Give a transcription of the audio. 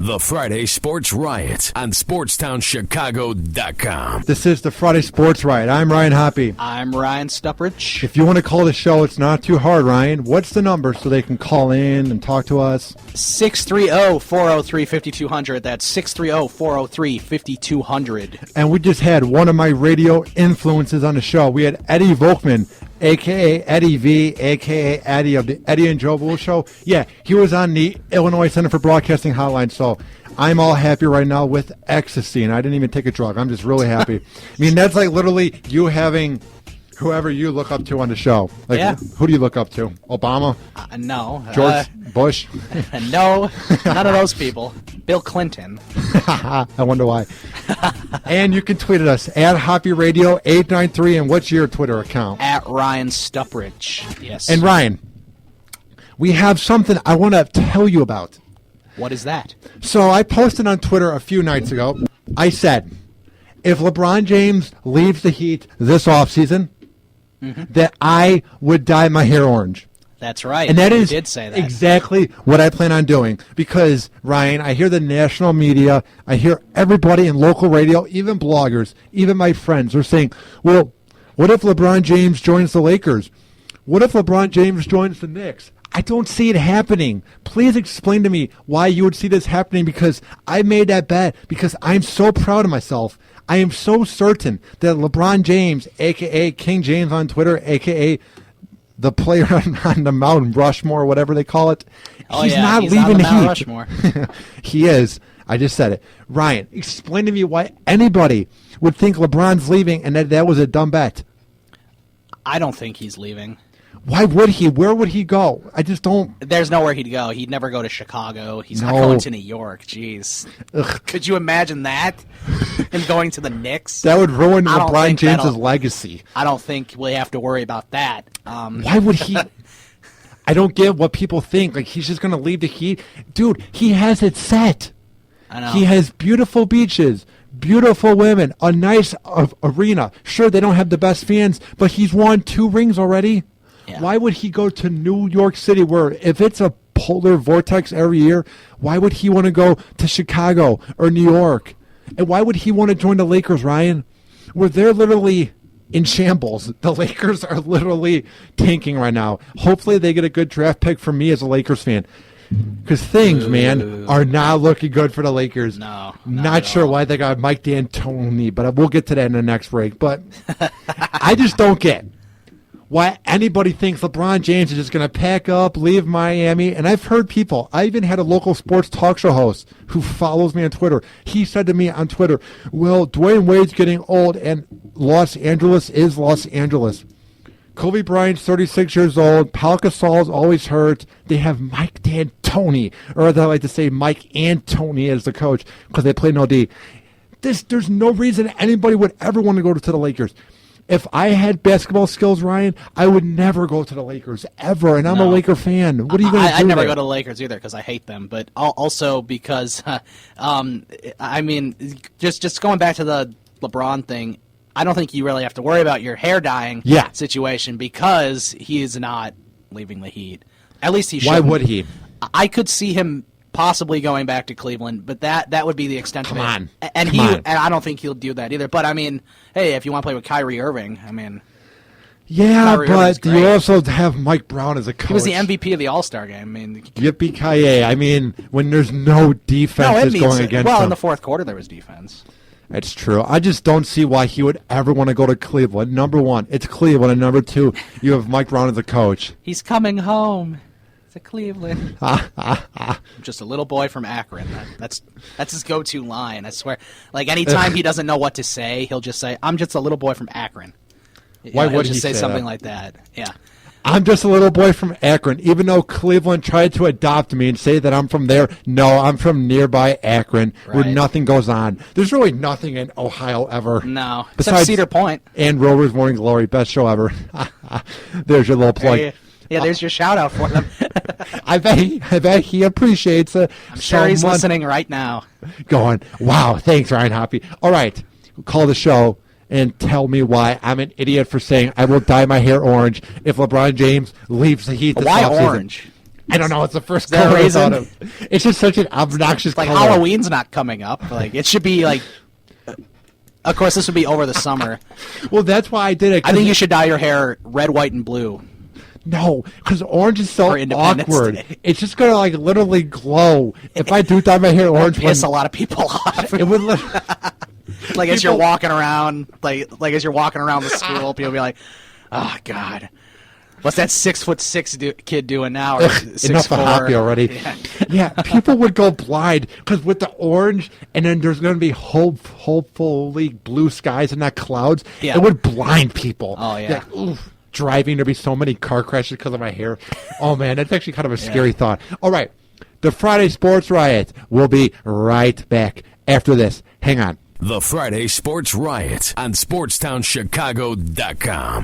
The Friday Sports Riot on SportsTownChicago.com. This is the Friday Sports Riot. I'm Ryan Hoppe. I'm Ryan Stuprich. If you want to call the show, it's not too hard, Ryan. What's the number so they can call in and talk to us? 630-403-5200. That's 630-403-5200. And we just had one of my radio influences on the show. We had Eddie Volkman, a.k.a. Eddie V, a.k.a. Eddie of the Eddie and Joe Bull Show. Yeah, he was on the Illinois Center for Broadcasting hotline, so I'm all happy right now with ecstasy, and I didn't even take a drug. I'm just really happy. I mean, that's like literally you having whoever you look up to on the show. Like, yeah. Who do you look up to? Obama? No. George Bush? No, none of those people. Bill Clinton. I wonder why. And you can tweet at us at Hoppe Radio 893. And what's your Twitter account? At Ryan Stuprich. Yes. And Ryan, we have something I want to tell you about. What is that? So I posted on Twitter a few nights ago. I said, if LeBron James leaves the Heat this offseason, that I would dye my hair orange. That's right. And that you is did say that. exactly what I plan on doing. Because, Ryan, I hear the national media, I hear everybody in local radio, even bloggers, even my friends are saying, well, what if LeBron James joins the Lakers? What if LeBron James joins the Knicks? I don't see it happening. Please explain to me why you would see this happening, because I made that bet because I'm so proud of myself. I am so certain that LeBron James, a.k.a. King James on Twitter, a.k.a. the player on the Mount Rushmore, whatever they call it, he's not leaving the Heat. Rushmore. He is. I just said it. Ryan, explain to me why anybody would think LeBron's leaving and that was a dumb bet. I don't think he's leaving. Why would he? Where would he go? I just don't. There's nowhere he'd go. He'd never go to Chicago. He's not going to New York. Jeez. Ugh. Could you imagine that? Him going to the Knicks? That would ruin LeBron James' legacy. I don't think we have to worry about that. Why would he? I don't get what people think. Like, he's just going to leave the Heat? Dude, he has it set. I know. He has beautiful beaches, beautiful women, a nice arena. Sure, they don't have the best fans, but he's won 2 rings already. Yeah. Why would he go to New York City, where if it's a polar vortex every year, why would he want to go to Chicago or New York? And why would he want to join the Lakers, Ryan? Where they're literally in shambles. The Lakers are literally tanking right now. Hopefully they get a good draft pick from me as a Lakers fan. Because things, man, are not looking good for the Lakers. No. Not sure why they got Mike D'Antoni, but we'll get to that in the next break. But I just don't get why anybody thinks LeBron James is just going to pack up, leave Miami. And I've heard people, I even had a local sports talk show host who follows me on Twitter. He said to me on Twitter, well, Dwayne Wade's getting old and Los Angeles is Los Angeles. Kobe Bryant's 36 years old. Pau Gasol's always hurt. They have Mike D'Antoni, or as I like to say, Mike Antoni as the coach, because they play no D. There's no reason anybody would ever want to go to the Lakers. If I had basketball skills, Ryan, I would never go to the Lakers, ever, and I'm a Laker fan. What are you going to do? I'd never go to the Lakers either because I hate them, but also because, I mean, just going back to the LeBron thing, I don't think you really have to worry about your hair dyeing situation because he is not leaving the Heat. At least he should. Why would he? I could see him possibly going back to Cleveland, but that would be the extent of it. And I don't think he'll do that either. But I mean, hey, if you want to play with Kyrie Irving, I mean, yeah, but you also have Mike Brown as a coach. He was the MVP of the All-Star game. I mean, yippee-ki-yay! I mean, when there's no defense going against him. In the fourth quarter there was defense. That's true. I just don't see why he would ever want to go to Cleveland. Number one, it's Cleveland, and number two, you have Mike Brown as a coach. He's coming home to Cleveland. I'm just a little boy from Akron. That's his go-to line. I swear. Like, anytime he doesn't know what to say, he'll just say, "I'm just a little boy from Akron." Why would he just say something that? Like that? Yeah. I'm just a little boy from Akron. Even though Cleveland tried to adopt me and say that I'm from there, no, I'm from nearby Akron, where nothing goes on. There's really nothing in Ohio ever. No, besides Cedar Point. And Rover's Morning Glory, best show ever. There's your little plug. Yeah, there's your shout-out for them. I bet he appreciates it. I'm sure he's listening right now. Going, wow, thanks, Ryan Hoppe. All right, call the show and tell me why I'm an idiot for saying I will dye my hair orange if LeBron James leaves the Heat this Why offseason. orange? I don't know. It's the first there a color I reason? thought of. It's just such an obnoxious Like color. Halloween's not coming up. Like it should be like. Of course, this would be over the summer. Well, that's why I did it. I think you should dye your hair red, white, and blue. No, because orange is so For Independence awkward. Day. It's just gonna like literally glow. If I do dye my hair orange, Piss a lot of people off. it would. Like as you're walking around, like as you're walking around the school, people be like, "Oh God, what's that 6'6" kid doing now?" Or Enough of Hoppe already. Yeah, people would go blind because with the orange, and then there's going to be hopefully blue skies and not clouds. Yeah. It would blind people. Oh yeah. Like, oof, driving, there'd be so many car crashes because of my hair. Oh man, that's actually kind of a scary thought. All right, the Friday Sports Riot will be right back after this. Hang on. The Friday Sports Riot on SportsTownChicago.com.